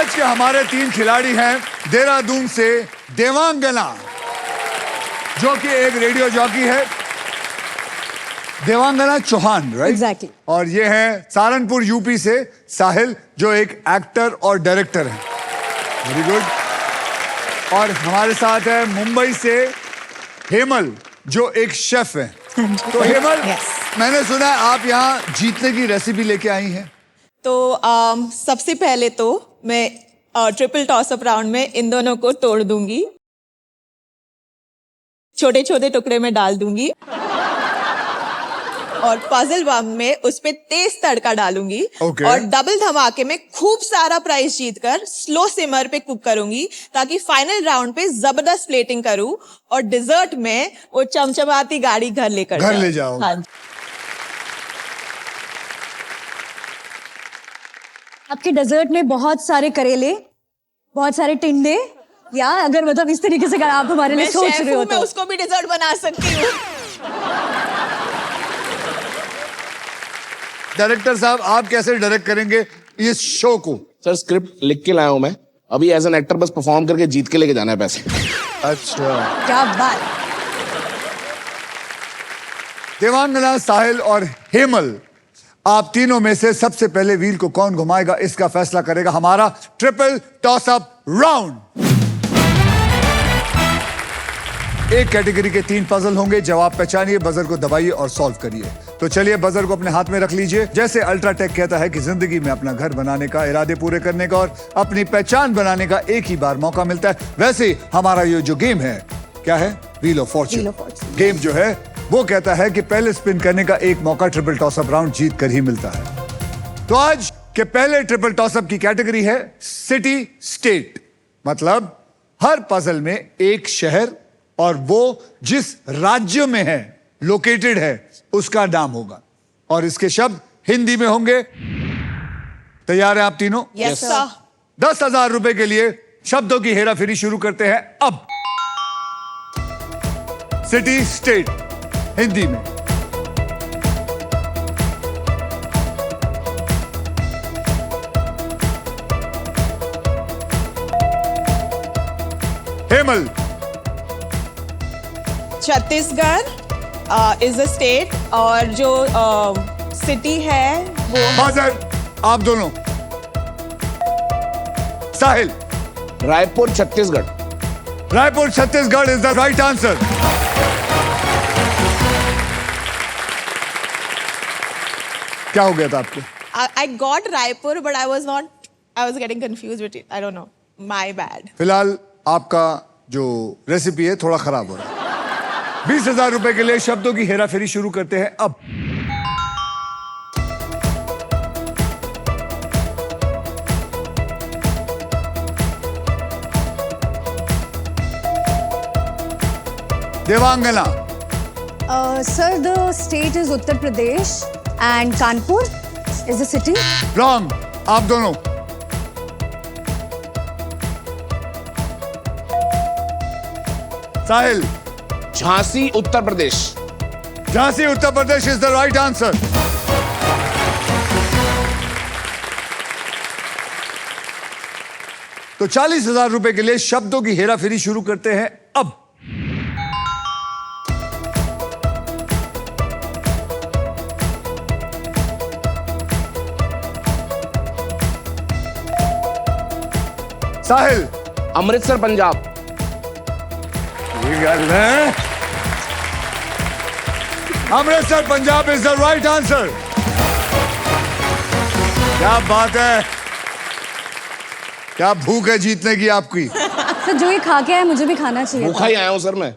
आज के हमारे 3 खिलाड़ी हैं देहरादून से देवांगना, जो कि एक रेडियो जॉकी है, देवांगना चौहान, राइट? Exactly. और ये है सहारनपुर यूपी से साहिल, जो एक एक्टर और डायरेक्टर है। Very good. और हमारे साथ है मुंबई से हेमल, जो एक शेफ है। तो हेमल, मैंने सुना है आप यहाँ जीतने की रेसिपी लेके आई हैं। तो सबसे पहले तो मैं ट्रिपल टॉस अप राउंड में इन दोनों को तोड़ दूंगी, छोटे छोटे टुकड़े में डाल दूंगी और पजल बम में उस पे तेज तड़का डालूंगी। Okay. और डबल धमाके में खूब सारा प्राइस जीतकर स्लो सिमर पे कुक करूंगी, ताकि फाइनल राउंड पे जबरदस्त प्लेटिंग करूं और डिजर्ट में वो चमचमाती गाड़ी घर ले जाओ। हाँ। आपके डेजर्ट में बहुत सारे करेले, बहुत सारे टिंडे, या अगर मतलब इस तरीके से अगर आप हमारे लिए मैं सोच शेफ रहे हो हूं, मैं तो उसको भी डिजर्ट बना सकती हूँ। डायरेक्टर साहब, आप कैसे डायरेक्ट करेंगे इस शो को? सर स्क्रिप्ट लिख के लाया हूं मैं, अभी एज एन एक्टर बस परफॉर्म करके जीत के लेके जाना है पैसे। अच्छा। क्या बात। देवांगना, साहिल और हेमल, आप तीनों में से सबसे पहले व्हील को कौन घुमाएगा, इसका फैसला करेगा हमारा ट्रिपल टॉस अप राउंड। एक कैटेगरी के 3 पजल होंगे, जवाब पहचानिए, बजर को दबाइए और सॉल्व करिए। तो चलिए बजर को अपने हाथ में रख लीजिए। जैसे अल्ट्राटेक कहता है कि जिंदगी में अपना घर बनाने का, इरादे पूरे करने का और अपनी पहचान बनाने का एक ही बार मौका मिलता है, वैसे ही हमारा ये जो गेम है, क्या है? Wheel of Fortune. गेम जो है वो कहता है कि पहले स्पिन करने का एक मौका ट्रिपल टॉस अप राउंड जीत कर ही मिलता है। तो आज के पहले ट्रिपल टॉस अप की कैटेगरी है सिटी स्टेट, मतलब हर पजल में एक शहर और वो जिस राज्य में है, लोकेटेड है, उसका नाम होगा और इसके शब्द हिंदी में होंगे। तैयार हैं आप तीनों? Yes sir. 10,000 रुपए के लिए शब्दों की हेराफेरी शुरू करते हैं अब। सिटी स्टेट हिंदी में। Hemal. Chhattisgarh is a state और जो सिटी है वो बाजर, आप दोनों। Sahil. Raipur Chhattisgarh. Raipur Chhattisgarh is the right answer. क्या हो गया था आपको? I got Raipur but I was getting confused with it. I don't know. My bad. फिलहाल आपका जो रेसिपी है थोड़ा खराब हो रहा है। 20,000 रुपए के लिए शब्दों की हेराफेरी शुरू करते हैं अब। Devangana. Sir the state is Uttar Pradesh and Kanpur is the city. Wrong, आप दोनों। Sahil. Jhansi Uttar Pradesh. Jhansi Uttar Pradesh is the right answer. तो 40,000 रुपए के लिए शब्दों की हेराफेरी शुरू करते हैं अब। साहिल। अमृतसर पंजाब। ये गल है, Amritsar Punjab is the right answer. क्या बात है, क्या भूख है जीतने की आपकी। सर जो ये खा के आया मुझे भी खाना चाहिए भूखा ही आया हूं सर मैं।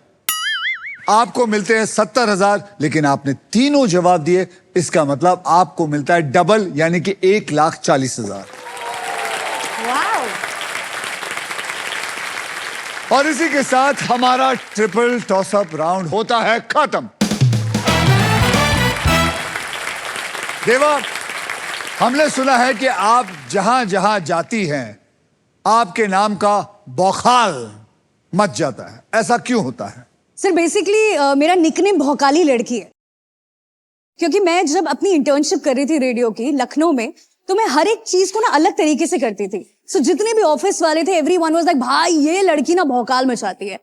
आपको मिलते हैं 70,000, लेकिन आपने तीनों जवाब दिए, इसका मतलब आपको मिलता है डबल, यानी कि 1,40,000। और इसी के साथ हमारा ट्रिपल टॉस अप राउंड होता है खत्म। देवा, हमने सुना है कि आप जहां जहां जाती हैं आपके नाम का बौखाल मच जाता है, ऐसा क्यों होता है? सर बेसिकली मेरा निकनेम भौकाली लड़की है, क्योंकि मैं जब अपनी इंटर्नशिप कर रही थी रेडियो की लखनऊ में, तो मैं हर एक चीज को ना अलग तरीके से करती थी. सो जितने भी ऑफिस वाले थे, एवरीवन वाज लाइक, भाई ये लड़की ना भौकाल मचाती है.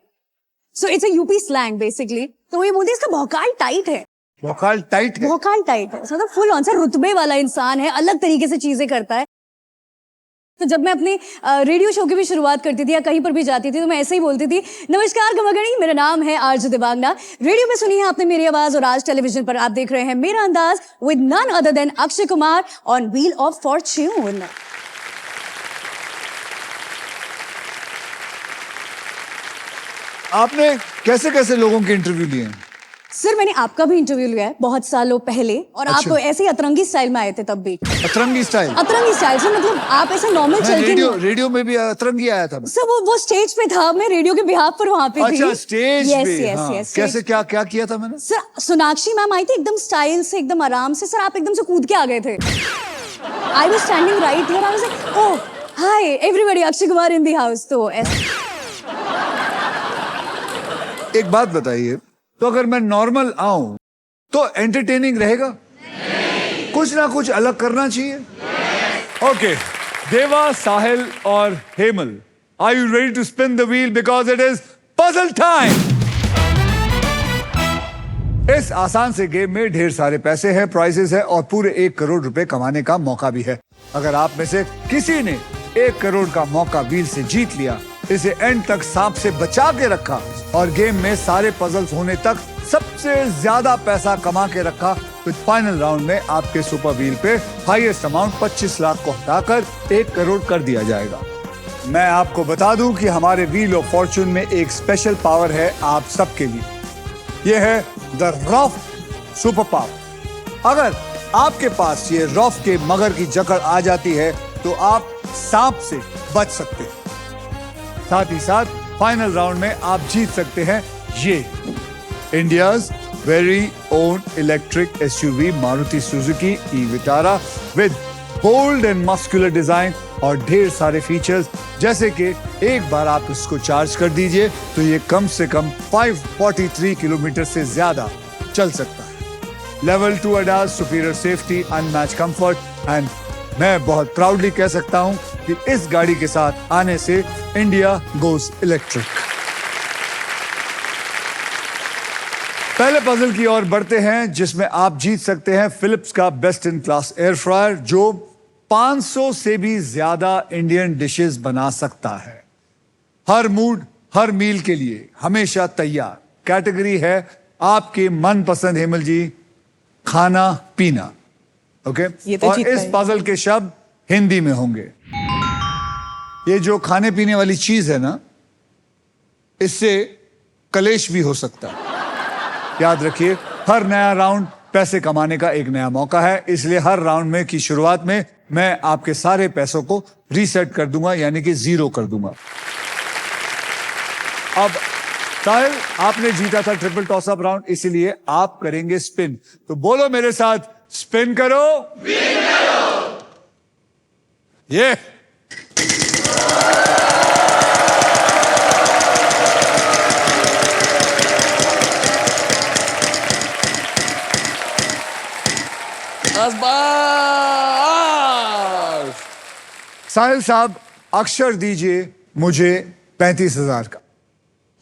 So it's a UP slang basically. तो वो ये बोलती है इसका भौकाल टाइट है. भौकाल टाइट है. भौकाल टाइट है, मतलब फुल ऑन सा रुतबे वाला इंसान है, अलग तरीके से चीजें करता है. तो जब मैं अपने रेडियो शो की भी शुरुआत करती थी या कहीं पर भी जाती थी तो मैं ऐसे ही बोलती थी, नमस्कार गवागणी, मेरा नाम है आरजू देवांगना. रेडियो में सुनी है आपने मेरी आवाज और आज टेलीविजन पर आप देख रहे हैं मेरा अंदाज with none other than Akshay Kumar on wheel of fortune. आपने कैसे कैसे लोगों के इंटरव्यू लिए हैं? सर मैंने आपका भी इंटरव्यू लिया है बहुत सालों पहले और अच्छा. आप ऐसे ही अतरंगी स्टाइल में आए थे तब भी. अतरंगी स्टाइल. अतरंगी स्टाइल से मतलब आप ऐसे नॉर्मल चल के रेडियो में भी अतरंगी आया था. सर वो स्टेज पे था, मैं रेडियो के बिहाफ पर वहां पे थी. अच्छा, स्टेज Yes, पे. yes, हाँ. yes, कैसे क्या क्या किया था मैंने? सर सोनाक्षी मैम आई थी एकदम स्टाइल से, एकदम आराम से. सर आप एकदम से कूद के आ गए थे. I was standing right here. I was like, oh hi everybody, Akshay Kumar in the house. तो एक बात बताइए, तो अगर मैं नॉर्मल आऊं तो एंटरटेनिंग रहेगा? कुछ ना कुछ अलग करना चाहिए. ओके, देवा, साहिल और Hemal, are you ready to spin the wheel because it is puzzle time. इस आसान से गेम में ढेर सारे पैसे हैं, प्राइजेस है और पूरे 1 करोड़ रुपए कमाने का मौका भी है. अगर आप में से किसी ने 1 करोड़ का मौका व्हील से जीत लिया, इसे एंड तक सांप से बचा के रखा और गेम में सारे पजल्स होने तक सबसे ज्यादा पैसा कमा के रखा, तो फाइनल राउंड में आपके सुपर व्हील पे हाईएस्ट अमाउंट 25 लाख को हटाकर 1 करोड़ कर दिया जाएगा. मैं आपको बता दूं कि हमारे व्हील ऑफ फॉर्च्यून में एक स्पेशल पावर है आप सबके लिए. यह है द रॉफ सुपर पावर. अगर आपके पास ये रॉफ के मगर की जकड़ आ जाती है तो आप सांप से बच सकते हैं. साथ ही साथ फाइनल राउंड में आप जीत सकते हैं ये India's very own electric SUV Maruti Suzuki e Vitara with bold and muscular design और ढेर सारे फीचर्स, जैसे कि एक बार आप इसको चार्ज कर दीजिए तो ये कम से कम 543 किलोमीटर से ज्यादा चल सकता है. Level 2 ADAS, superior safety, unmatch comfort and मैं बहुत प्राउडली कह सकता हूं कि इस गाड़ी के साथ आने से इंडिया गोज इलेक्ट्रिक. पहले पजल की ओर बढ़ते हैं जिसमें आप जीत सकते हैं फिलिप्स का best in class air fryer जो 500 से भी ज्यादा इंडियन डिशेस बना सकता है. हर मूड, हर मील के लिए हमेशा तैयार. कैटेगरी है आपके मनपसंद हेमल जी, खाना पीना. ओके, ये तो और जीत इस गए. पजल के शब्द हिंदी में होंगे. ये जो खाने पीने वाली चीज है ना, इससे कलेश भी हो सकता है. याद रखिए, हर नया राउंड पैसे कमाने का एक नया मौका है, इसलिए हर राउंड में की शुरुआत में मैं आपके सारे पैसों को रीसेट कर दूंगा, यानी कि 0 कर दूंगा. अब साहिल, आपने जीता था ट्रिपल टॉस अप राउंड, इसीलिए आप करेंगे स्पिन. तो बोलो मेरे साथ, स्पिन करो. ये बस बस. साहिल साहब, अक्षर दीजिए मुझे 35,000 का.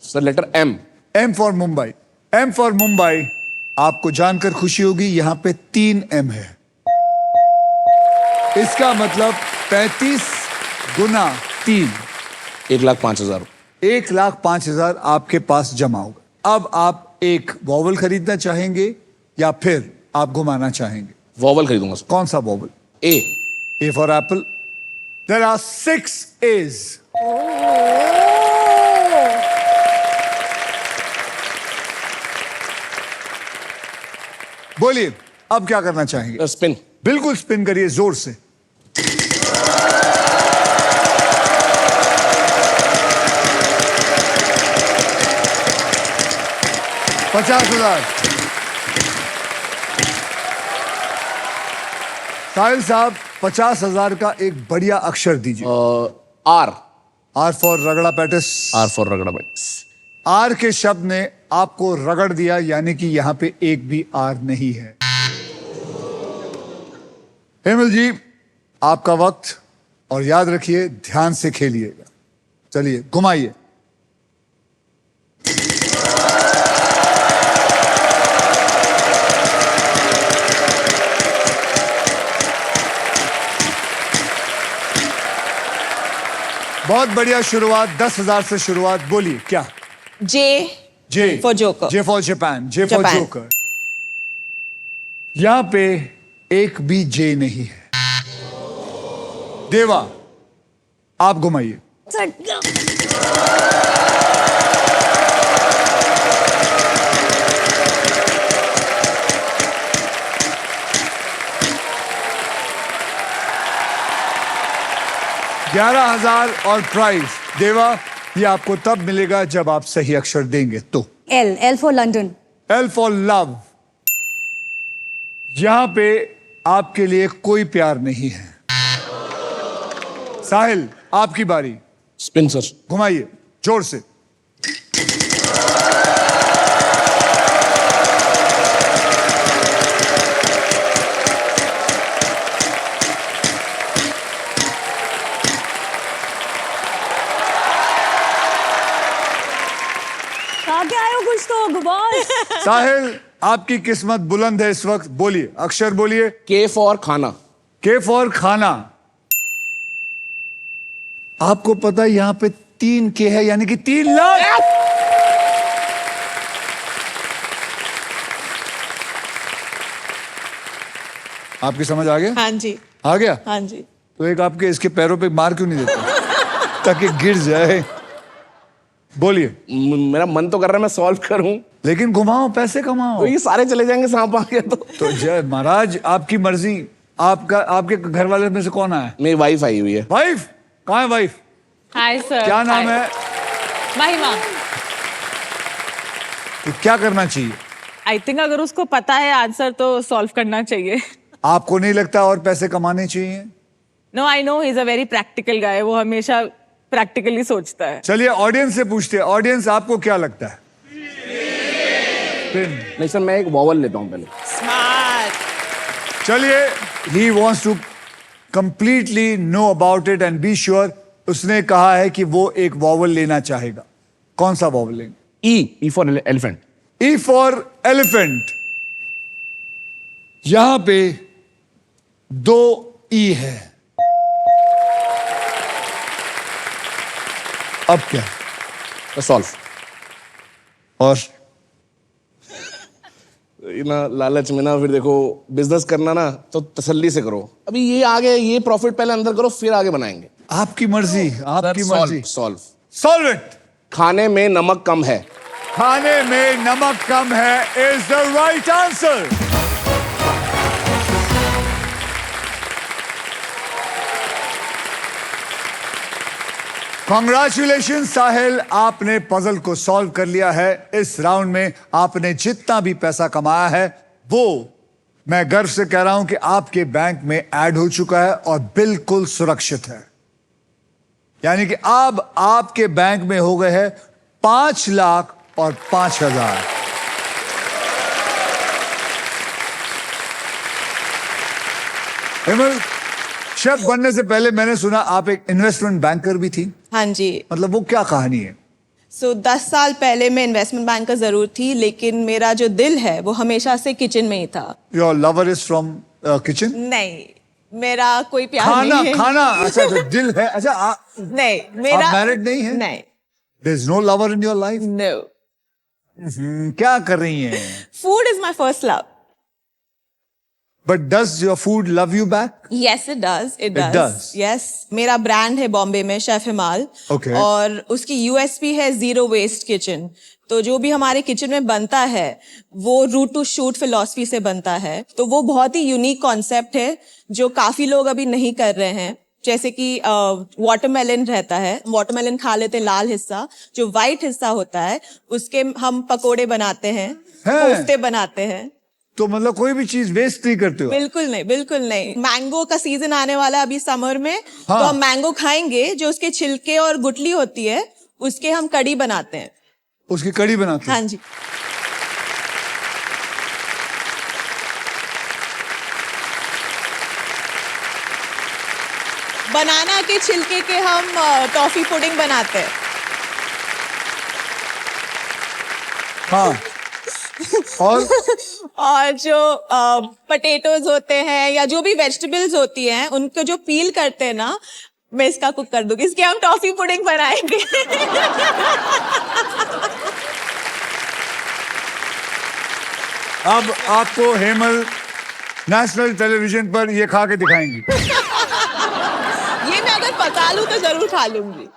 Sir letter M. M for Mumbai. M for Mumbai. आपको जानकर खुशी होगी, यहां पे 3 M है. इसका मतलब 35 गुना 3, 1,05,000. 1,05,000 आपके पास जमा होगा. अब आप एक वॉवल खरीदना चाहेंगे या फिर आप घुमाना चाहेंगे? वॉवल खरीदूंगा सर. कौन सा vowel? A. A for apple. There are 6 A's. बोलिए, अब क्या करना चाहेंगे? स्पिन. बिल्कुल स्पिन करिए जोर से. $50,000. साहिल साहब, 50,000 का एक बढ़िया अक्षर दीजिए. R. आर फॉर रगड़ा पैटिस. R for रगड़ा पैटिस. आर के शब्द ने आपको रगड़ दिया, यानी कि यहां पे एक भी आर नहीं है. हेमल जी, आपका वक्त, और याद रखिए ध्यान से खेलिएगा। चलिए घुमाइए। बहुत बढ़िया शुरुआत, 10,000 से शुरुआत। बोलिए क्या? जे जे For Joker. J for Japan, J for Japan. Joker. यहां पे एक भी जे नहीं है। देवा, आप घुमाइए। $11,000 और प्राइज। देवा, ये आपको तब मिलेगा जब आप सही अक्षर देंगे तो। L for London. L for love. यहां पे आपके लिए कोई प्यार नहीं है। साहिल, आपकी बारी। Spin sir. घुमाइए जोर से। खा के आए हो कुछ तो गुबार। साहिल, आपकी किस्मत बुलंद है इस वक्त। बोलिए, अक्षर बोलिए। के फॉर खाना। के फॉर खाना। आपको पता है यहां पे 3 के है, यानी कि 3 लाख। आपकी समझ आ गया? हाँ जी, आ गया? हाँ जी। तो एक आपके इसके पैरों पे मार क्यों नहीं देते ताकि गिर जाए? बोलिए। मेरा मन तो कर रहा है मैं सॉल्व करूं, लेकिन घुमाओ, पैसे कमाओ। तो ये सारे चले जाएंगे सांप आ गया तो जय महाराज, आपकी मर्जी। आपके घर वाले में से कौन आया? मेरी वाइफ आई हुई है। वाइफ? कहाँ है वाइफ? Hi sir. क्या नाम है? महिमा। तो क्या करना चाहिए? आई थिंक अगर उसको पता है आंसर तो सॉल्व करना चाहिए। आपको नहीं लगता और पैसे कमाने चाहिए? No, I know he is a very practical guy. वो हमेशा प्रैक्टिकली सोचता है। चलिए ऑडियंस से पूछते हैं। ऑडियंस, आपको क्या लगता है? पिन। नहीं सर, मैं एक वॉवल लेता हूं पहले। स्मार्ट। चलिए, he wants to completely know about it and be sure. उसने कहा है कि वो एक वॉवल लेना चाहेगा। कौन सा वॉवल लेंगे? E for elephant. E for elephant. यहां पे 2 ई है। अब क्या? सॉल्व। और ना लालच में ना, फिर देखो बिजनेस करना ना तो तसल्ली से करो। अभी ये आगे, ये प्रॉफिट पहले अंदर करो, फिर आगे बनाएंगे। आपकी मर्जी, आपकी मर्जी। सॉल्व। Solve it. खाने में नमक कम है। खाने में नमक कम है is the right answer. Congratulation Sahil, आपने पजल को सॉल्व कर लिया है। इस राउंड में आपने जितना भी पैसा कमाया है वो मैं गर्व से कह रहा हूं कि आपके बैंक में ऐड हो चुका है और बिल्कुल सुरक्षित है। यानी कि अब आपके बैंक में हो गए हैं 5 लाख और 5,000। हेमल, शेफ बनने से पहले मैंने सुना आप एक इन्वेस्टमेंट बैंकर भी थी। हाँ जी। मतलब वो क्या कहानी है? 10 साल पहले मैं इन्वेस्टमेंट बैंकर जरूर थी, लेकिन मेरा जो दिल है वो हमेशा से किचन में ही था। Your lover is from kitchen? नहीं, मेरा कोई प्यार खाना नहीं है। खाना। अच्छा, जो दिल है। अच्छा, नहीं, मेरा आप मैरिड नहीं है? नहीं। There is no lover in your life? No. क्या कर रही हैं? Food is my first love. But does your food love you back? Yes, it does. It does. does. Yes. मेरा ब्रांड है बॉम्बे में शेफ हिमाल। Okay. और उसकी यूएसपी है जीरो वेस्ट किचन। तो जो भी हमारे किचन में बनता है वो रूट टू शूट फिलॉसफी से बनता है। तो वो बहुत ही यूनिक कॉन्सेप्ट है जो काफी लोग अभी नहीं कर रहे हैं। जैसे कि वाटरमेलन रहता है, वाटरमेलन खा लेते हैं लाल हिस्सा, जो व्हाइट हिस्सा होता है उसके हम पकोड़े बनाते हैं, कोफ्ते बनाते हैं। तो मतलब कोई भी चीज वेस्ट नहीं करते हो? बिल्कुल नहीं, बिल्कुल नहीं। मैंगो का सीजन आने वाला है अभी समर में। हाँ। तो हम मैंगो खाएंगे, जो उसके छिलके और गुठली होती है उसके हम कड़ी बनाते हैं। उसकी कड़ी बनाते हो? हाँ जी। बनाना के छिलके के हम टॉफी पुडिंग बनाते हैं। हाँ। और जो पटेटोज होते हैं या जो भी वेजिटेबल्स होती हैं उनको जो पील करते हैं ना, मैं इसका कुक कर दूंगी, इसकी हम टॉफी पुडिंग बनाएंगे। अब आपको हेमल नेशनल टेलीविजन पर ये खा के दिखाएंगी। ये मैं अगर पका लूं तो जरूर खा लूंगी।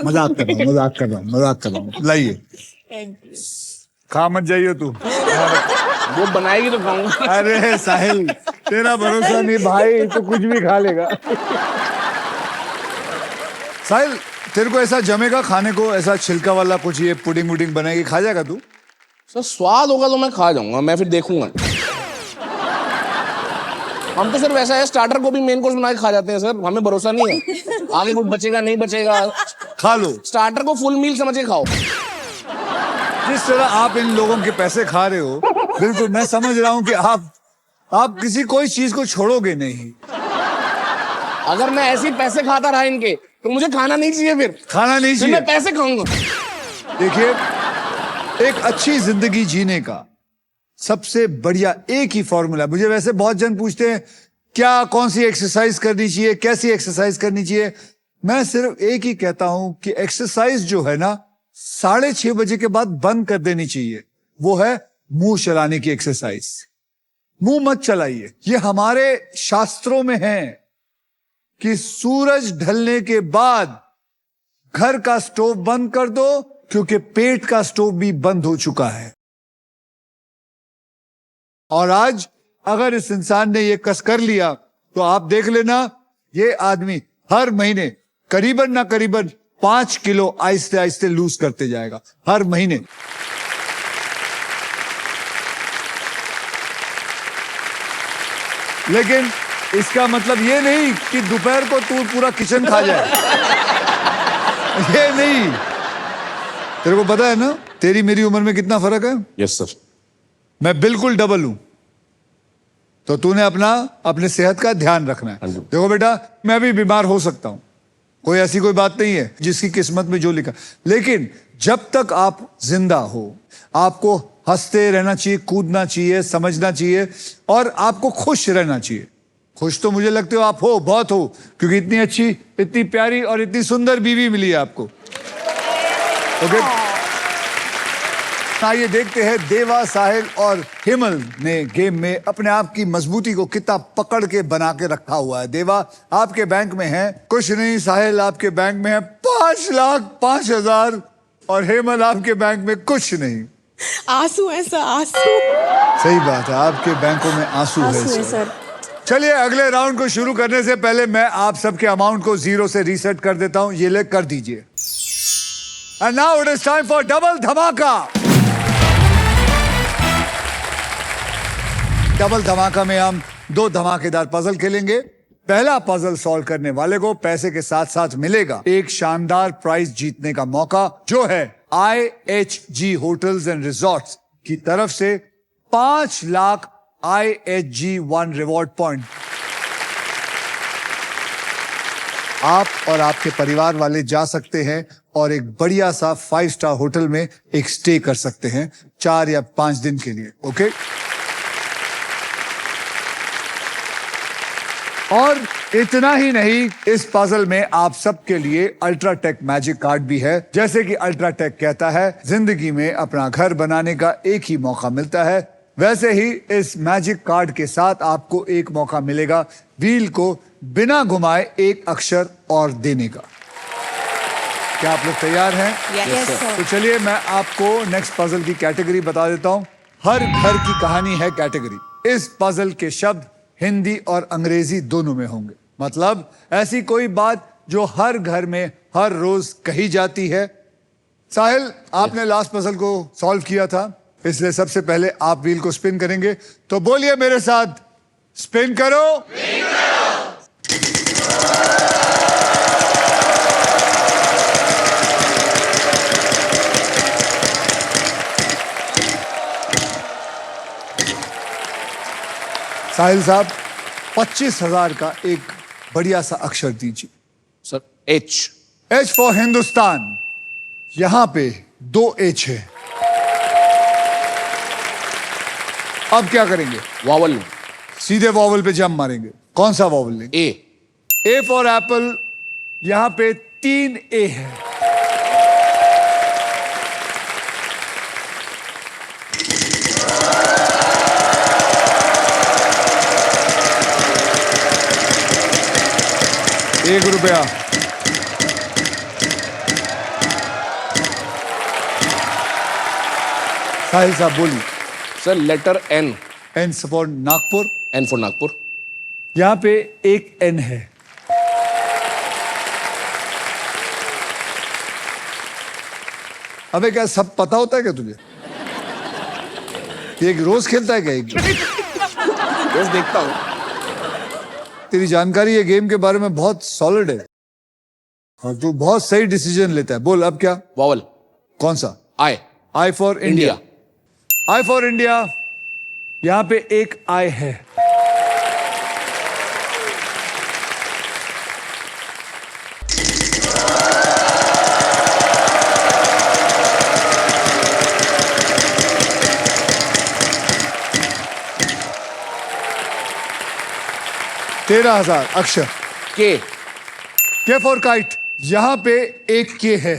मजाक कर रहा हूँ, मजाक कर रहा हूँ, मजाक कर रहा हूँ। लाइए, थैंक यू। खा मत जाइए तू। वो बनाएगी तो खाऊंगा। अरे साहिल, तेरा भरोसा नहीं भाई, तो कुछ भी खा लेगा। साहिल, तेरे को ऐसा जमेगा खाने को, ऐसा छिलका वाला कुछ ये पुडिंग वुडिंग बनाएगी, खा जाएगा तू? सर स्वाद होगा तो मैं खा जाऊंगा, मैं फिर देखूंगा। हम तो सिर्फ ऐसा है, स्टार्टर को भी मेन कोर्स बना के खा जाते हैं सर, हमें भरोसा नहीं है आगे कुछ बचेगा नहीं बचेगा। खा लो। स्टार्टर को फुल मील समझ के खाओ। जिस तरह आप इन लोगों के पैसे खा रहे हो, बिल्कुल मैं समझ रहा हूँ कि आप किसी कोई चीज को छोड़ोगे नहीं। अगर मैं ऐसे ही पैसे खाता रहा इनके तो मुझे खाना नहीं चाहिए, फिर खाना नहीं फिर मैं चाहिए। पैसे खाऊंगा। देखिए, एक अच्छी जिंदगी जीने का सबसे बढ़िया एक ही फॉर्मूला, मुझे वैसे बहुत जन पूछते हैं क्या कौन सी एक्सरसाइज करनी चाहिए, कैसी एक्सरसाइज करनी चाहिए। मैं सिर्फ एक ही कहता हूं कि एक्सरसाइज जो है ना 6:30 बजे के बाद बंद कर देनी चाहिए। वो है मुंह चलाने की एक्सरसाइज। मुंह मत चलाइए। ये हमारे शास्त्रों में है कि सूरज ढलने के बाद घर का स्टोव बंद कर दो, क्योंकि पेट का स्टोव भी बंद हो चुका है। और आज अगर इस इंसान ने ये कस कर लिया तो आप देख लेना, ये आदमी हर महीने करीबन ना करीबन 5 किलो आहिस्ते आहिस्ते लूज करते जाएगा हर महीने। लेकिन इसका मतलब ये नहीं कि दोपहर को तू पूरा किचन खा जाए। ये नहीं। तेरे को पता है ना तेरी मेरी उम्र में कितना फर्क है? Yes sir. मैं बिल्कुल डबल हूं। तो तूने अपने सेहत का ध्यान रखना है। देखो बेटा, मैं भी बीमार हो सकता हूं, कोई ऐसी कोई बात नहीं है, जिसकी किस्मत में जो लिखा। लेकिन जब तक आप जिंदा हो, आपको हंसते रहना चाहिए, कूदना चाहिए, समझना चाहिए और आपको खुश रहना चाहिए। खुश तो मुझे लगते हो आप हो, बहुत हो, क्योंकि इतनी अच्छी, इतनी प्यारी और इतनी सुंदर बीवी मिली है आपको। ओके, आइए देखते हैं देवा, साहिल और हेमल ने गेम में अपने आप की मजबूती को कितना पकड़ के बना के रखा हुआ है। देवा आपके बैंक में है कुछ नहीं, साहिल आपके बैंक में है 5,05,000 और हेमल आपके बैंक में कुछ नहीं। आंसू है सर, आंसू। सही बात है, आपके बैंकों में आंसू है सर। चलिए अगले राउंड को शुरू करने से पहले मैं आप सबके अमाउंट को 0 से रीसेट कर देता हूं। ये ले कर दीजिए। And now it is time for double धमाका। डबल धमाका में हम 2 धमाकेदार पजल खेलेंगे। पहला पजल सॉल्व करने वाले को पैसे के साथ साथ मिलेगा एक शानदार प्राइज जीतने का मौका, जो है IHG होटल्स एंड रिजॉर्ट्स की तरफ से 5 लाख IHG1 रिवॉर्ड पॉइंट। आप और आपके परिवार वाले जा सकते हैं और एक बढ़िया सा 5 स्टार होटल में एक स्टे कर सकते हैं 4 या 5 दिन के लिए। ओके, और इतना ही नहीं, इस पजल में आप सबके लिए अल्ट्राटेक मैजिक कार्ड भी है। जैसे कि अल्ट्राटेक कहता है जिंदगी में अपना घर बनाने का एक ही मौका मिलता है, वैसे ही इस मैजिक कार्ड के साथ आपको एक मौका मिलेगा व्हील को बिना घुमाए एक अक्षर और देने का। क्या आप लोग तैयार हैं? Yes, sir. तो चलिए मैं आपको नेक्स्ट पजल की कैटेगरी बता देता हूं। हर घर की कहानी है कैटेगरी। इस पजल के शब्द हिंदी और अंग्रेजी दोनों में होंगे। मतलब ऐसी कोई बात जो हर घर में हर रोज कही जाती है। साहिल, आपने लास्ट पजल को सॉल्व किया था, इसलिए सबसे पहले आप व्हील को स्पिन करेंगे। तो बोलिए मेरे साथ, स्पिन करो। साहिल साहब, 25,000 का एक बढ़िया सा अक्षर दीजिए। Sir H. H for Hindustan. यहां पे 2 एच है। अब क्या करेंगे? वावल। सीधे वॉवल पे जंप मारेंगे। कौन सा वॉवल लेंगे? ए। A for apple. यहां पे 3 ए है। ₹1। साहिल साहब बोलिए। Sir letter N. N for Nagpur. N for Nagpur. यहां पे एक एन है। अबे क्या सब पता होता है क्या तुझे? ये एक रोज खेलता है क्या? एक बस देखता हूँ। तेरी जानकारी ये गेम के बारे में बहुत सॉलिड है और तू बहुत सही डिसीजन लेता है। बोल अब क्या? वावल। कौन सा? I. I for India. I for India. यहां पे एक आई है। $13,000 अक्षर। के। के फॉर काइट। यहां पे एक के है।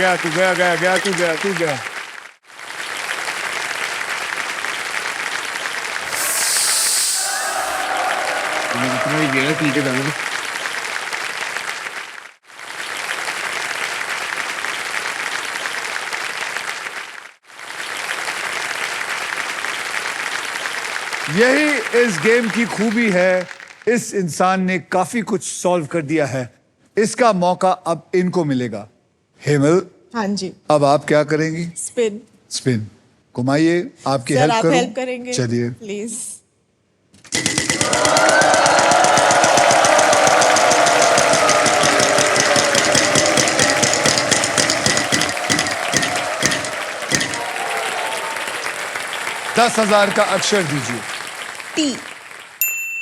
गया तू गया। इतना ही गया ठीक है दादा। यही इस गेम की खूबी है। इस इंसान ने काफी कुछ सॉल्व कर दिया है। इसका मौका अब इनको मिलेगा। हेमल, हाँ जी। अब आप क्या करेंगी? स्पिन। स्पिन घुमाइए। आपकी सर हेल्प आप करूं? हेल्प करेंगे? चलिए। प्लीज। $10,000 का अक्षर दीजिए। टी।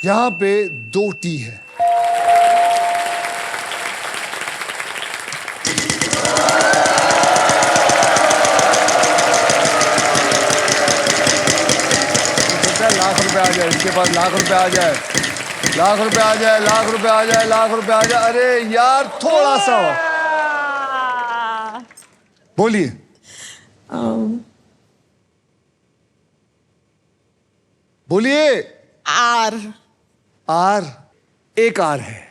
यहां पे 2 टी है। ₹1,00,000 आ जाए। इसके पास ₹1,00,000 आ जाए। ₹1,00,000 आ जाए। ₹1,00,000 आ जाए। ₹1,00,000 आ जाए। अरे यार थोड़ा सा और। बोलिए। बोलिए। आर। आर। एक आर है।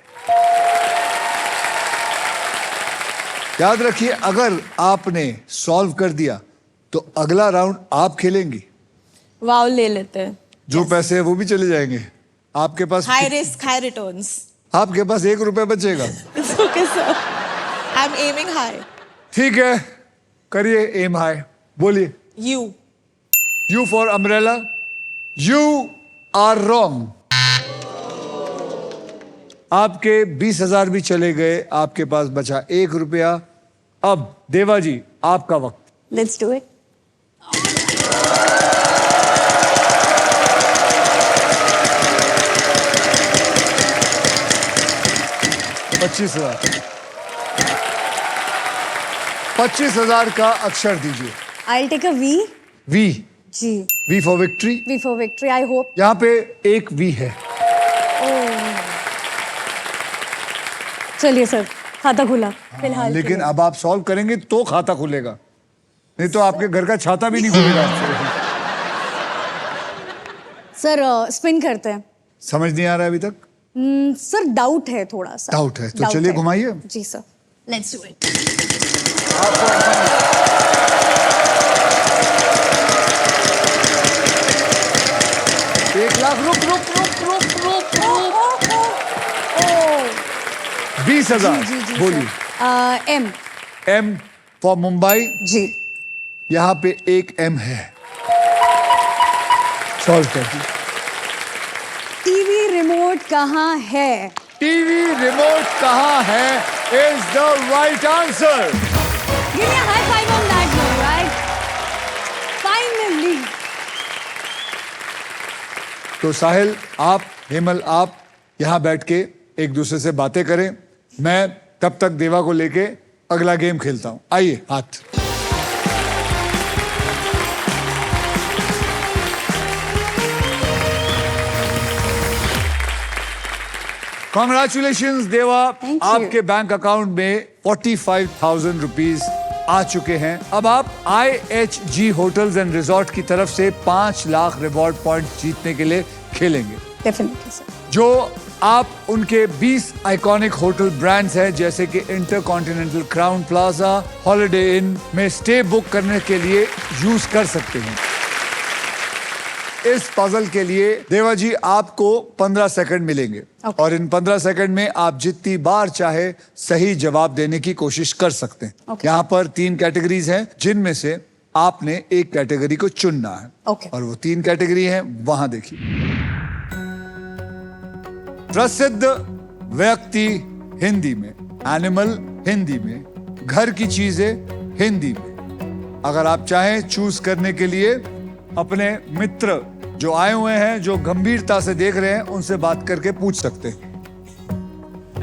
याद रखिए अगर आपने सॉल्व कर दिया तो अगला राउंड आप खेलेंगी। वाव ले लेते हैं। जो पैसे हैं वो भी चले जाएंगे। आपके पास हाई रिस्क हाई रिटर्न्स। आपके पास ₹1 बचेगा। Okay sir. I am aiming high. ठीक है करिए एम हाई। बोलिए। U. U for umbrella. You are wrong. आपके 20,000 भी चले गए। आपके पास बचा ₹1। अब देवा जी आपका वक्त। Let's do it. $25,000 का अक्षर दीजिए। I take a V. V. जी। V for victory. V for victory. I hope. यहां पे एक वी है। चलिए सर खाता खुला फिलहाल के लेकिन लिए। अब आप सॉल्व करेंगे तो खाता खुलेगा, नहीं तो आपके घर का छाता भी नहीं खुलेगा आपसे। सर स्पिन करते हैं। समझ नहीं आ रहा है अभी तक? सर डाउट है थोड़ा सा। डाउट है तो Doubt चलिए है। घुमाइए। जी सर लेट्स डू इट। ₹1,00,000 रुक 20,000 बोलिए। एम। M for Mumbai. जी। यहां पे एक एम है। सॉल्व कर दी। टीवी रिमोट कहाँ है? टीवी रिमोट कहाँ है is the right answer. Give me a high five on that note, right? Finally. तो साहिल आप, हेमल आप यहाँ बैठ के एक दूसरे से बातें करें, मैं तब तक देवा को लेके अगला गेम खेलता हूं। आइए हाथ। कॉन्ग्रेचुलेशन देवा, Thank you. आपके बैंक अकाउंट में 45,000 रुपीज आ चुके हैं। अब आप IHG होटल्स एंड रिजॉर्ट की तरफ से 5 लाख रिवॉर्ड पॉइंट जीतने के लिए खेलेंगे, Definitely, sir. जो आप उनके 20 आइकॉनिक होटल ब्रांड्स हैं जैसे कि इंटरकॉन्टिनेंटल, क्राउन प्लाजा, हॉलिडे इन में स्टे बुक करने के लिए यूज कर सकते हैं। इस पजल के लिए देवा जी आपको 15 सेकंड मिलेंगे Okay. और इन 15 सेकंड में आप जितनी बार चाहे सही जवाब देने की कोशिश कर सकते हैं। Okay. यहाँ पर 3 कैटेगरीज हैं जिनमें से आपने एक कैटेगरी को चुनना है। Okay. और वो 3 कैटेगरी हैं, वहां देखिए। प्रसिद्ध व्यक्ति हिंदी में, एनिमल हिंदी में, घर की चीजें हिंदी में। अगर आप चाहें चूज करने के लिए अपने मित्र जो आए हुए हैं, जो गंभीरता से देख रहे हैं, उनसे बात करके पूछ सकते हैं।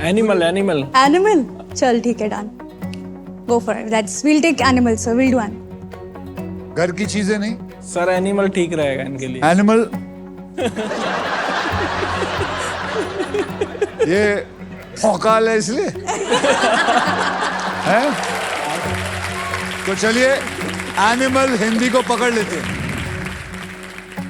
Animal animal Animal? चल ठीक है, done. Go for it. We'll take animal, sir. We'll do animal. घर की चीजें नहीं, सर एनिमल ठीक रहेगा इनके लिए। एनिमल। ये भौकाल है इसलिए है? तो चलिए एनिमल हिंदी को पकड़ लेते हैं।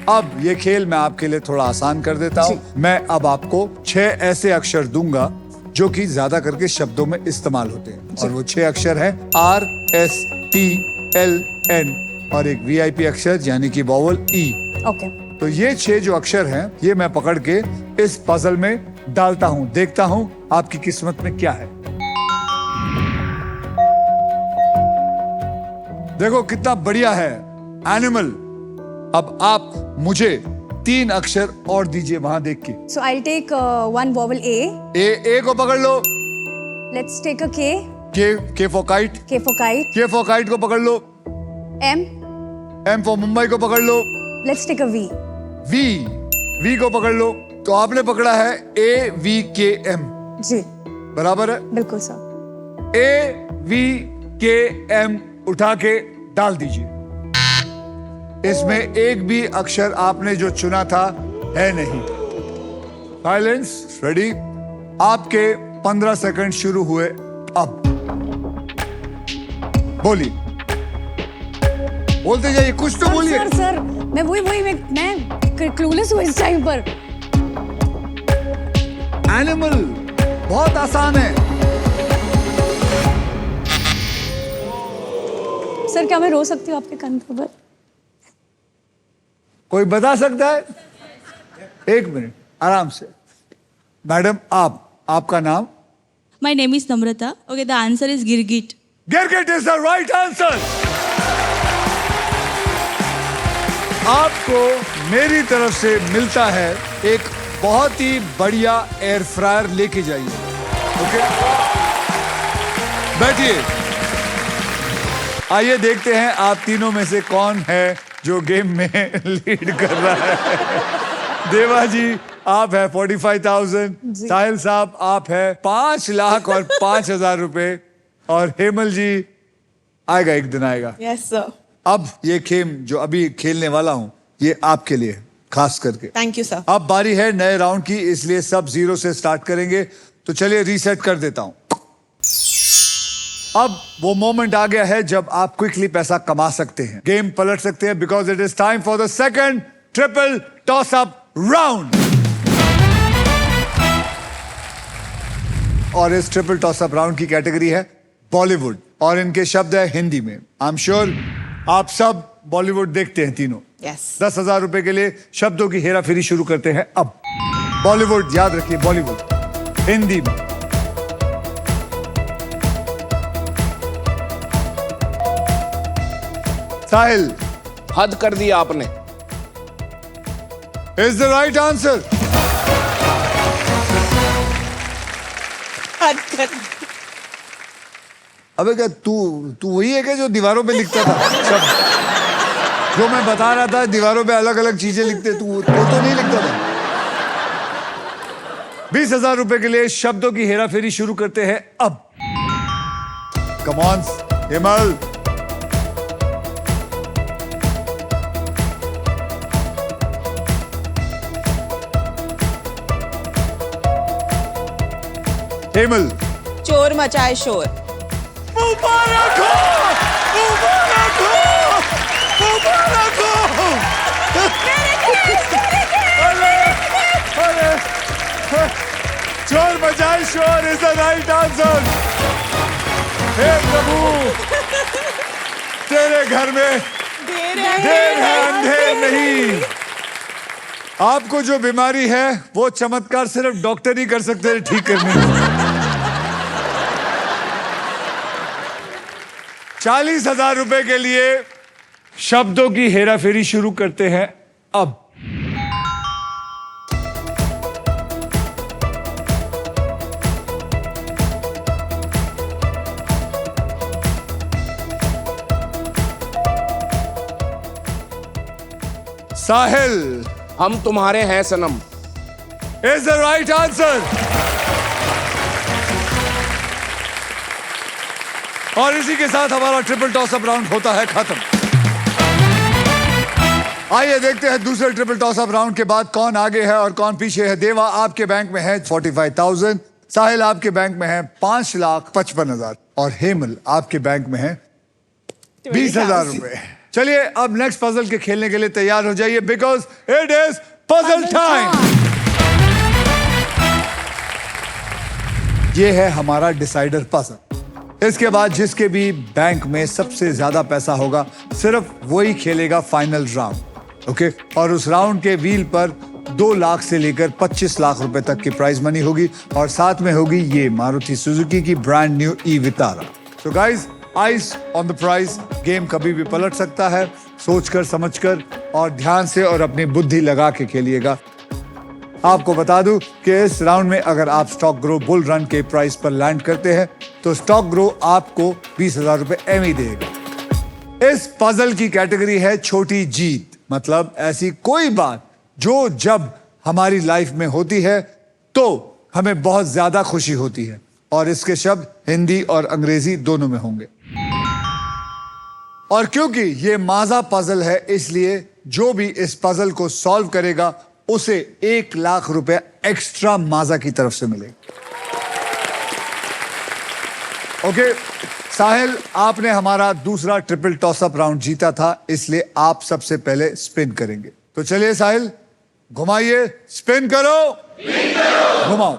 अब ये खेल मैं आपके लिए थोड़ा आसान कर देता हूं। मैं अब आपको 6 ऐसे अक्षर दूंगा जो कि ज्यादा करके शब्दों में इस्तेमाल होते हैं, और वो 6 अक्षर हैं RSTLN और एक VIP अक्षर यानी कि वोवल E। Okay. तो ये 6 जो अक्षर हैं, ये मैं पकड़ के इस पजल में डालता हूं, देखता हूं आपकी किस्मत में क्या है। देखो कितना बढ़िया है एनिमल। अब आप मुझे 3 अक्षर और दीजिए वहां देख के। So I'll take one vowel A. A को पकड़ लो। Let's take a K. K for kite. K for kite. K for kite को पकड़ लो। M. एम फॉर मुंबई को पकड़ लो। Let's take a V. V को पकड़ लो। तो आपने पकड़ा है AVKM, जी, बराबर है। बिल्कुल सर. AVKM उठा के डाल दीजिए। इसमें एक भी अक्षर आपने जो चुना था है नहीं। Silence, ready. आपके 15 सेकंड शुरू हुए अब। बोलिए, बोलते जाइए, कुछ तो बोलिए। सर मैं मैं क्लूलेस हूँ इस टाइम पर. एनिमल बहुत आसान है। सर क्या मैं रो सकती हूँ आपके कंधे पर? कोई बता सकता है? 1 मिनट आराम से। मैडम आपका नाम? My name is Namrata. Okay, the answer is Girgit. गिरगिट इज द राइट आंसर। आपको मेरी तरफ से मिलता है एक बहुत ही बढ़िया एयर फ्रायर, लेके जाइए। ओके, बैठिए। आइए देखते हैं आप तीनों में से कौन है जो गेम में लीड कर रहा है। देवा जी आप है 45,000, साहिल साहब आप है 5 लाख और 5,000 रुपए, और हेमल जी आएगा, एक दिन आएगा। Yes sir. अब ये गेम जो अभी खेलने वाला हूं ये आपके लिए खास करके। Thank you sir. अब बारी है नए राउंड की, इसलिए सब 0 से स्टार्ट करेंगे। तो चलिए रीसेट कर देता हूं। अब वो मोमेंट आ गया है जब आप क्विकली पैसा कमा सकते हैं, गेम पलट सकते हैं, because it is time for the second triple toss up round. और इस ट्रिपल टॉस अप राउंड की कैटेगरी है बॉलीवुड, और इनके शब्द है हिंदी में। आई एम श्योर आप सब बॉलीवुड देखते हैं तीनों। यस। 10,000 रुपए के लिए शब्दों की हेरा फेरी शुरू करते हैं अब। बॉलीवुड, याद रखिए बॉलीवुड हिंदी में। साहिल, हद कर दिया आपने। Is the right answer. अबे क्या तू तू वही है क्या जो दीवारों पे लिखता था शब्द? जो मैं बता रहा था दीवारों पे अलग अलग चीजें लिखते, तू तो नहीं लिखता था। 20,000 रुपए के लिए शब्दों की हेराफेरी शुरू करते हैं अब। Come on Himal. हिमल। चोर मचाए शोर। मुबारक हो, मुबारक हो, मुबारक हो। अरे, चोर बजाए शोर इज द राइट आंसर। हे प्रभु, तेरे घर में देर है अंधेर नहीं। आपको जो बीमारी है वो चमत्कार सिर्फ डॉक्टर ही कर सकते हैं ठीक करने। 40,000 रुपए के लिए शब्दों की हेराफेरी शुरू करते हैं अब। साहिल। Hum Tumhare Hain Sanam. Is the right answer. और इसी के साथ हमारा ट्रिपल टॉस अप राउंड होता है खत्म। आइए देखते हैं दूसरे ट्रिपल टॉस अप राउंड के बाद कौन आगे है और कौन पीछे है। देवा आपके बैंक में है 45,000, साहिल आपके बैंक में है 5,55,000 और हेमल आपके बैंक में है 20,000 रुपए। चलिए अब नेक्स्ट पजल के खेलने के लिए तैयार हो जाइए because it is puzzle time. ये है हमारा डिसाइडर पजल। इसके बाद जिसके भी बैंक में सबसे ज्यादा पैसा होगा सिर्फ वही खेलेगा फाइनल राउंड। ओके, और उस राउंड के व्हील पर 2 लाख से लेकर 25 लाख रुपए तक की प्राइज मनी होगी और साथ में होगी ये मारुति सुजुकी की ब्रांड न्यू ई विटारा। तो guys, eyes on the prize. Game कभी भी पलट सकता है, सोचकर समझकर और ध्यान से और अपनी बुद्धि लगा के खेलिएगा। आपको बता दूं कि इस राउंड में अगर आप स्टॉक ग्रो बुल रन के प्राइस पर लैंड करते हैं तो स्टॉक ग्रो आपको 20,000 रुपए एम देगा। इस पजल की कैटेगरी है छोटी जीत, मतलब ऐसी कोई बात जो जब हमारी लाइफ में होती है तो हमें बहुत ज्यादा खुशी होती है और इसके शब्द हिंदी और अंग्रेजी दोनों में होंगे। और क्योंकि ये माजा पजल है इसलिए जो भी इस पजल को सॉल्व करेगा उसे 1 लाख रुपए एक्स्ट्रा माजा की तरफ से मिलेगा। ओके, साहिल आपने हमारा दूसरा ट्रिपल टॉसअप राउंड जीता था इसलिए आप सबसे पहले स्पिन करेंगे। तो चलिए साहिल, घुमाइए, स्पिन करो, घुमाओ।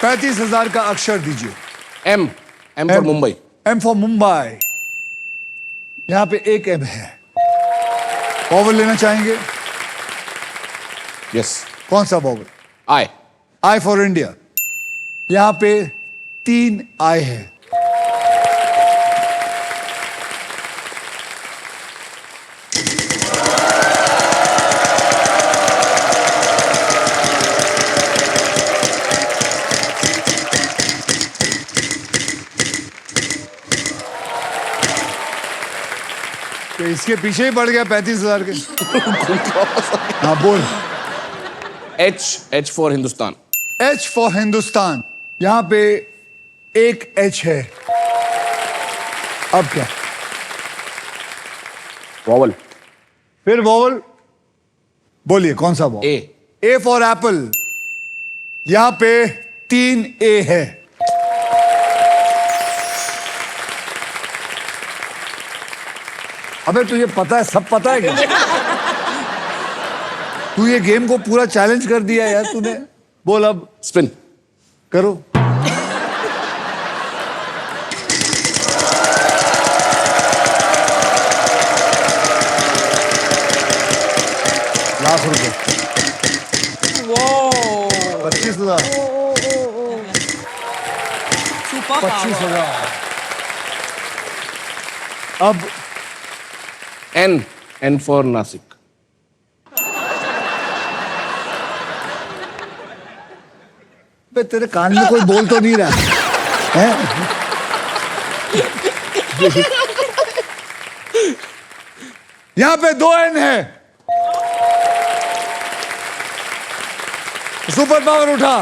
$35,000 का अक्षर दीजिए। M for Mumbai. M for Mumbai. यहां पे एक एम है। वॉवल लेना चाहेंगे? यस। कौन सा vowel? I. I for India. यहां पे 3 आई है। तो इसके पीछे ही पड़ गया 35,000 के। हाँ बोल। H for Hindustan. H for Hindustan. यहां पे एक एच है। अब क्या? वॉवल। फिर वॉवल बोलिए, कौन सा वॉवल? A for apple. यहां पे 3 ए है। अबे तुझे पता है, सब पता है क्या? तू ये गेम को पूरा चैलेंज कर दिया यार तूने। बोल अब। स्पिन करो। लाख रुपए। 25,000, 25,000। अब एन फॉर नासिक। बे तेरे कान में कोई बोल तो नहीं रहा है? यहां पे 2 एन है। सुपर पावर उठा।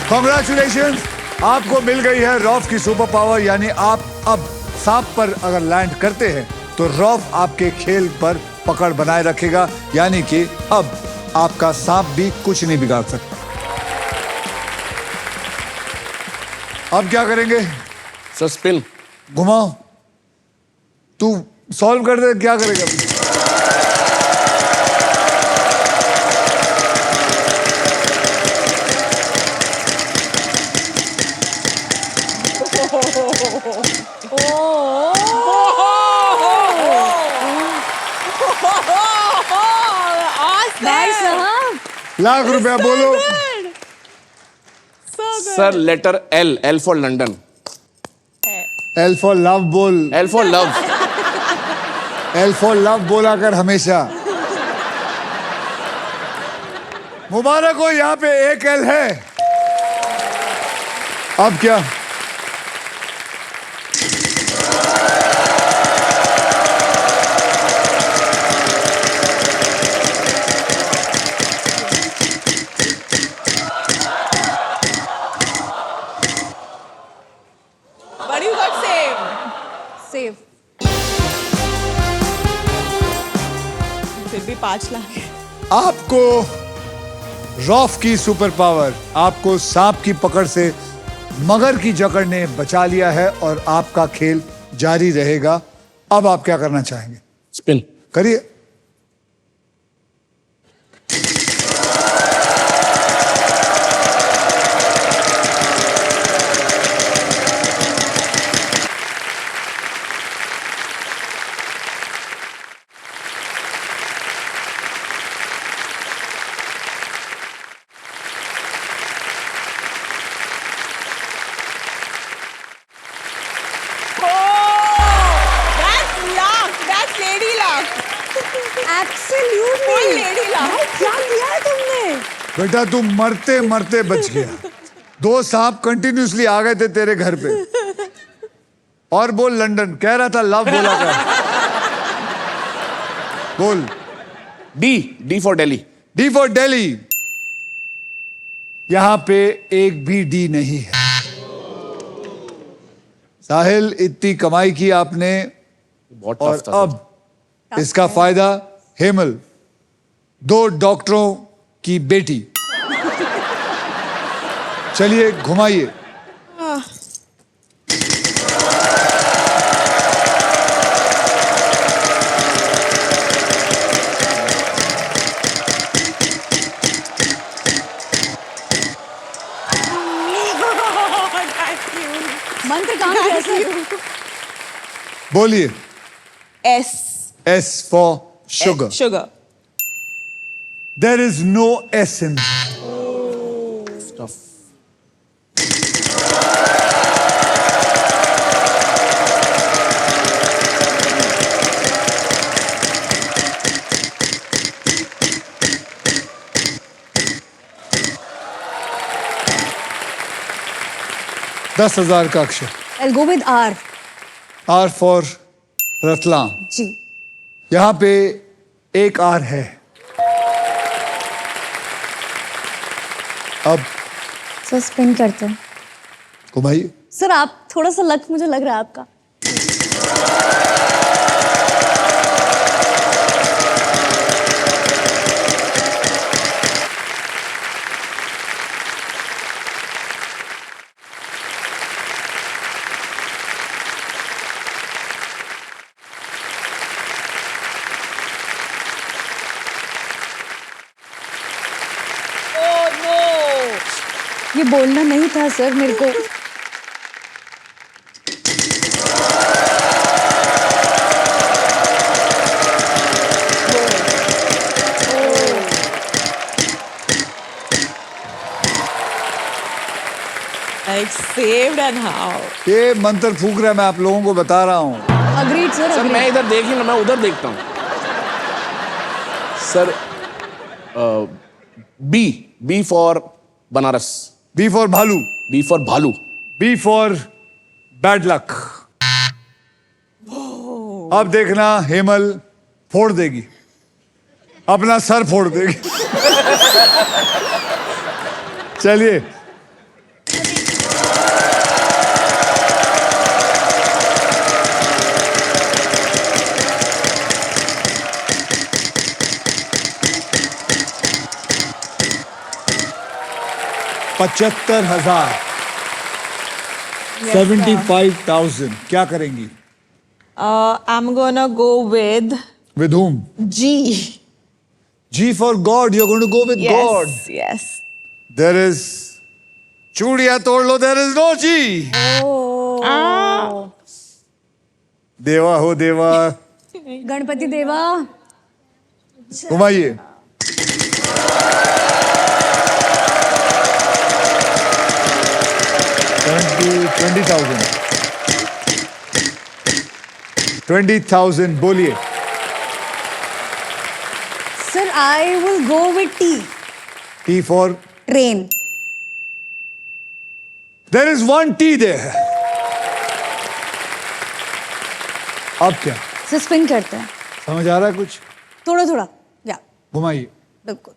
कॉन्ग्रेचुलेशन, आपको मिल गई है रॉफ की सुपर पावर, यानी आप अब सांप पर अगर लैंड करते हैं तो रॉफ आपके खेल पर पकड़ बनाए रखेगा, यानी कि अब आपका सांप भी कुछ नहीं बिगाड़ सकता। अब क्या करेंगे? Sir spin. घुमाओ। तू सॉल्व कर दे, क्या करेगा? भाई साहब, लाख रुपया बोलो। Sir letter L for London. L for love बोल। L for love. L for love बोला कर हमेशा। मुबारक हो, यहाँ पे एक एल है। अब क्या? But you got save. Save. फिर भी 5 लाख है। आपको रॉफ की सुपर पावर, आपको सांप की पकड़ से मगर की जकड़ ने बचा लिया है और आपका खेल जारी रहेगा। अब आप क्या करना चाहेंगे? स्पिन। करिए। That's luck. That's lady luck. Absolutely. Full lady luck. क्या किया है तुमने? बेटा तू मरते मरते बच गया। 2 सांप कंटिन्यूसली आ गए थे तेरे घर पे। और बोल लंदन, कह रहा था लव बोला था। बोल। D for Delhi. D for Delhi. यहां पे एक भी डी नहीं है। साहिल, इतनी कमाई की आपने बहुत और टफ था सर। अब इसका फायदा हेमल, 2 डॉक्टरों की बेटी। चलिए घुमाइए। मंत्र काम किया सर। बोलिए। S. S for sugar. Sugar. There is no S in Tough. दस 10,000 का अक्षर। I'll go with R. R for Ratlam. जी। यहां पे एक R है। अब सर स्पिन करते हैं। घुमाइए। सर आप थोड़ा सा लक मुझे लग रहा है आपका। Oh no. ये बोलना नहीं था सर मेरे को। Like saved and how? ये मंत्र फूक रहा है, मैं आप लोगों को बता रहा हूँ. अग्रीड सर, सर मैं इधर देख ही ना, मैं उधर देखता हूँ. Sir B for Banaras. B for भालू. बी फॉर भालू. B for bad luck. अब देखना हेमल फोड़ देगी, अपना सर फोड़ देगी. चलिए. $75,000. 75,000. क्या करेंगी? I'm gonna go with With whom? G. G for God. You're going to go with God. Yes. There is चूड़िया तोड़ लो. There is no G. देवा हो देवा. गणपति देवा. घुमाइए. $20,000 बोलिए. Sir I will go with T. T for train. there is one T there. अब क्या sir spin करते हैं समझ आ रहा है कुछ? थोड़ा थोड़ा. या घुमाइए. बिल्कुल.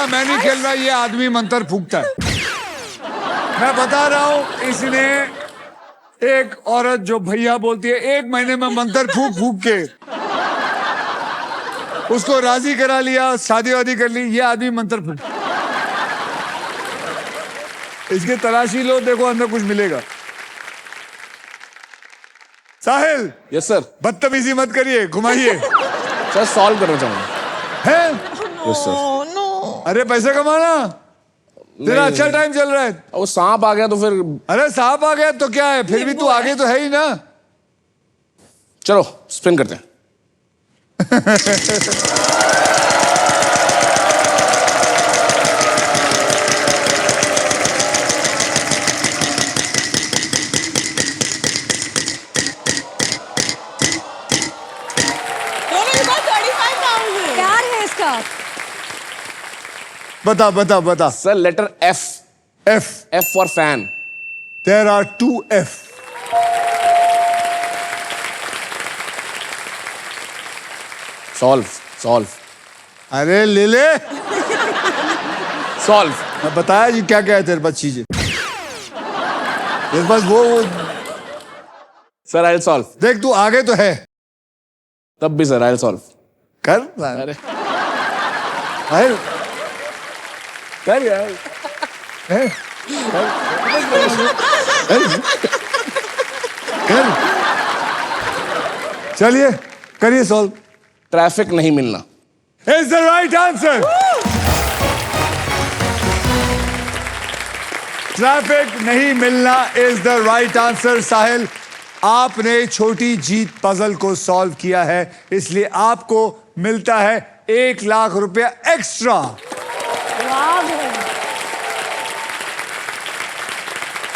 मैं नहीं खेल रहा. ये आदमी मंत्र फूकता है. मैं बता रहा हूं, इसने एक औरत जो भैया बोलती है 1 महीने में मंत्र फूक फूक के उसको राजी करा लिया, शादी वादी कर ली. ये आदमी मंत्र फूक. इसके तलाशी लो, देखो अंदर कुछ मिलेगा. साहिल. Yes sir. बदतमीजी मत करिए, घुमाइए. सर सॉल्व करना चाहूंगा. है. Yes sir. अरे पैसे कमाना, तेरा अच्छा टाइम चल रहा है. वो सांप आ गया तो फिर. अरे सांप आ गया तो क्या है, फिर भी तू आगे तो है ही ना. चलो स्पिन करते हैं. प्यार है इसका. बता बता बता. Sir letter F. F. F for fan. There are 2 F. Solve. Solve. अरे ले ले. सॉल्व. मैं बताया जी क्या क्या है तेरे पास चीजें. तेरे पास वो सर आई सॉल्व. देख, तू आगे तो है. तब भी सर आई सॉल्व. कर. अरे अरे कर यार. है? कर. चलिए करिए सॉल्व. ट्रैफिक नहीं मिलना. Is the right answer. Traffic नहीं मिलना is the right answer. साहिल, आपने छोटी जीत पजल को सॉल्व किया है, इसलिए आपको मिलता है 1 लाख रुपया एक्स्ट्रा.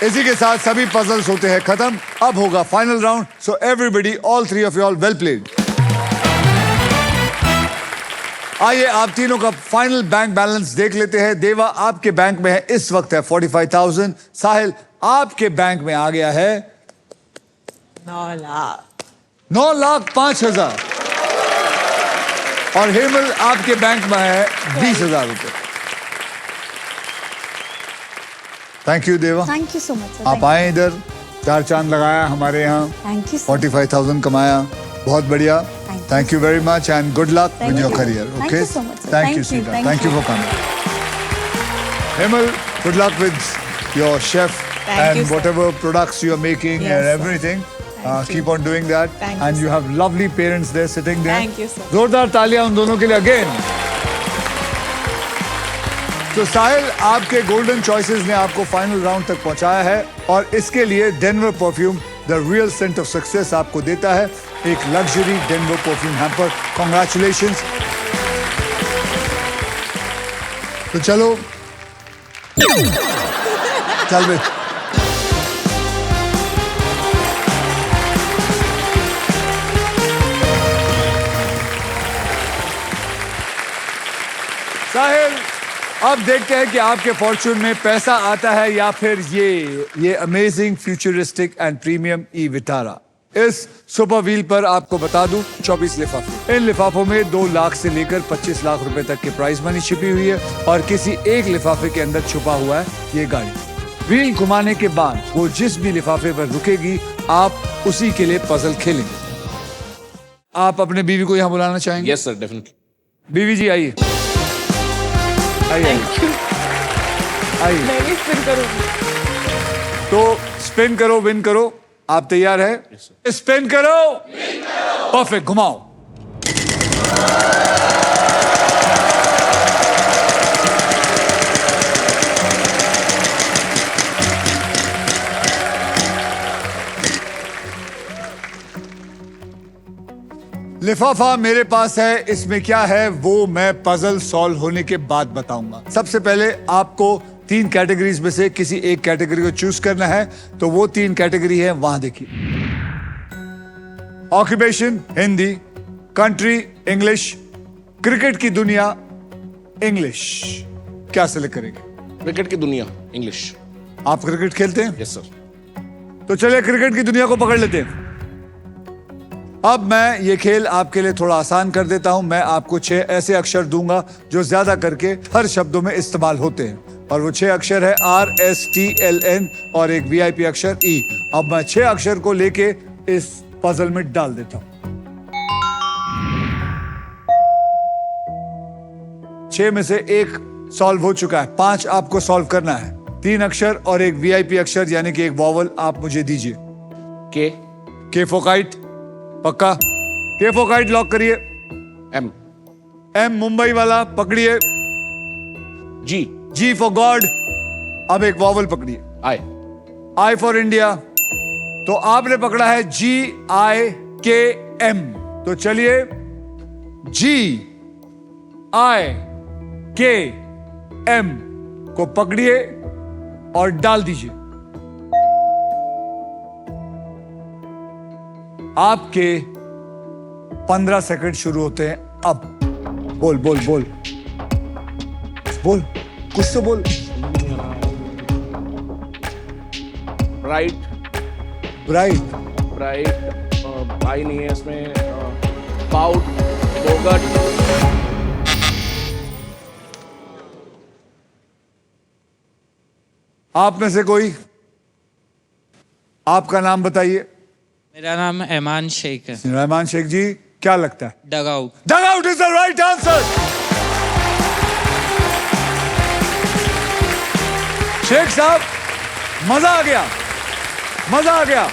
इसी के साथ सभी पजल्स होते हैं खत्म. अब होगा final round. So everybody, all 3 of you all well played. आइए आप तीनों का फाइनल बैंक बैलेंस देख लेते हैं. देवा आपके बैंक में है इस वक्त है 45,000. साहिल आपके बैंक में आ गया है 9,05,000. और हेमल आपके बैंक में है 20,000 रुपए. थैंक यू देवा. Thank you so much. आप आए इधर, 4 चांद लगाया हमारे यहाँ. Thank you. 45,000 कमाया. बहुत बढ़िया. Thank you very much and good luck with your career. Okay. Thank you so much, sir. Thank you, sweetheart. Thank you for coming. Hemal, good luck with your chef Thank and you, sir. whatever products you are making Yes, and sir. everything. Thank Keep you. on doing that. Thank and you, you have lovely parents there sitting there. Thank you, sir. जोरदार तालियां उन दोनों के लिए again. तो साहिल, आपके golden choices ने आपको फाइनल राउंड तक पहुंचाया है और इसके लिए Denver perfume the real scent of success आपको देता है एक luxury Denver perfume hamper. Congratulations. तो चलो चल बे. साहिल, अब देखते हैं कि आपके फॉर्च्यून में पैसा आता है या फिर ये amazing futuristic and premium e Vitara. इस सुपर व्हील पर आपको बता दूं 24 लिफाफे. इन लिफाफों में 2 लाख से लेकर 25 लाख रुपए तक की प्राइस मनी छिपी हुई है और किसी एक लिफाफे के अंदर छुपा हुआ है ये गाड़ी. व्हील घुमाने के बाद वो जिस भी लिफाफे पर रुकेगी आप उसी के लिए पजल खेलेंगे. आप अपने बीवी को यहाँ बुलाना चाहेंगे? Yes sir, definitely. बीवी जी आइए. आइए आइए. मैं भी स्पिन करूंगी. तो स्पिन करो, विन करो. आप तैयार है? स्पिन करो. परफेक्ट. घुमाओ. लिफाफा मेरे पास है. इसमें क्या है वो मैं पजल सॉल्व होने के बाद बताऊंगा. सबसे पहले आपको 3 कैटेगरीज में से किसी एक कैटेगरी को चूज करना है. तो वो 3 कैटेगरी है, वहां देखिए. Occupation Hindi, country English, cricket की दुनिया इंग्लिश. क्या सिलेक्ट करेंगे? क्रिकेट की दुनिया इंग्लिश. आप क्रिकेट खेलते हैं? Yes sir. तो चलिए क्रिकेट की दुनिया को पकड़ लेते हैं. अब मैं ये खेल आपके लिए थोड़ा आसान कर देता हूं. मैं आपको 6 ऐसे अक्षर दूंगा जो ज्यादा करके हर शब्दों में इस्तेमाल होते हैं और वो 6 अक्षर है RSTLN और एक VIP अक्षर E. अब मैं 6 अक्षर को लेके इस पजल में डाल देता हूं. 6 में से 1 सॉल्व हो चुका है. 5 आपको सॉल्व करना है. 3 अक्षर और एक VIP अक्षर यानी कि एक वॉवल आप मुझे दीजिए. के फॉर काइट. पक्का? के फॉर काइट लॉक करिए. एम मुंबई वाला पकड़िए. जी फॉर गॉड. अब एक वॉवल पकड़िए. आई फॉर इंडिया. तो आपने पकड़ा है GIKM. तो चलिए GIKM को पकड़िए और डाल दीजिए. आपके 15 सेकंड शुरू होते हैं अब. बोल बोल बोल बोल. कुछ तो बोल. ब्राइट. आई नहीं है इसमें. Pout, Bogat. आप में से कोई आपका नाम बताइए. मेरा नाम ऐमान शेख है. रहमान शेख जी, क्या लगता है? Dugout. Dugout is the right answer. Sheikh साहब, मजा आ गया. मजा आ गया.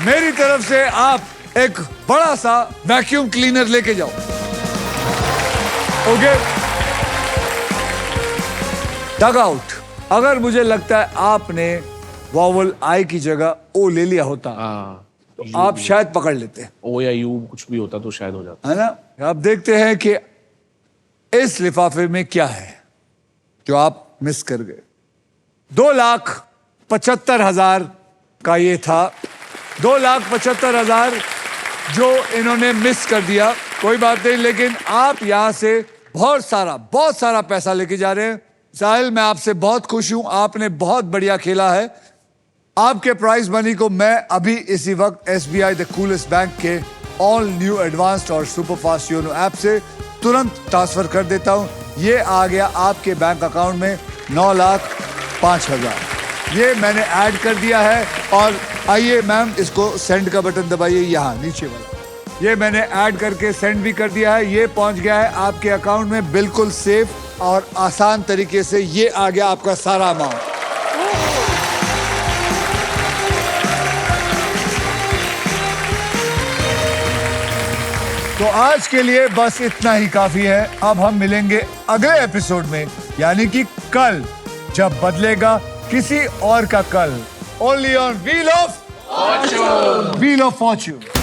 मेरी तरफ से आप एक बड़ा सा वैक्यूम क्लीनर लेके जाओ. ओके. डगआउट. अगर मुझे लगता है आपने वॉवल आई की जगह ओ ले लिया होता तो आप शायद पकड़ लेते. ओ या यू कुछ भी होता तो शायद हो जाता, है ना. अब देखते हैं कि इस लिफाफे में क्या है जो आप मिस कर गए. 2,75,000 का ये था. 2,75,000 जो इन्होंने मिस कर दिया. कोई बात नहीं, लेकिन आप यहां से बहुत सारा पैसा लेके जा रहे हैं. साहिल, मैं आपसे बहुत खुश हूं. आपने बहुत बढ़िया खेला है. आपके प्राइज मनी को मैं अभी इसी वक्त SBI द कूलेस्ट बैंक के ऑल न्यू एडवांस्ड और सुपर फास्ट योनो ऐप से तुरंत ट्रांसफर कर देता हूं. ये आ गया आपके बैंक अकाउंट में 9,05,000. ये मैंने ऐड कर दिया है. और आइए मैम, इसको सेंड का बटन दबाइए, यहाँ नीचे वाला. ये मैंने ऐड करके सेंड भी कर दिया है. ये पहुंच गया है आपके अकाउंट में बिल्कुल सेफ और आसान तरीके से. ये आ गया आपका सारा अमाउंट. तो आज के लिए बस इतना ही काफी है। अब हम मिलेंगे अगले एपिसोड में, यानी कि कल, जब बदलेगा किसी और का कल। Only on wheel of Fortune.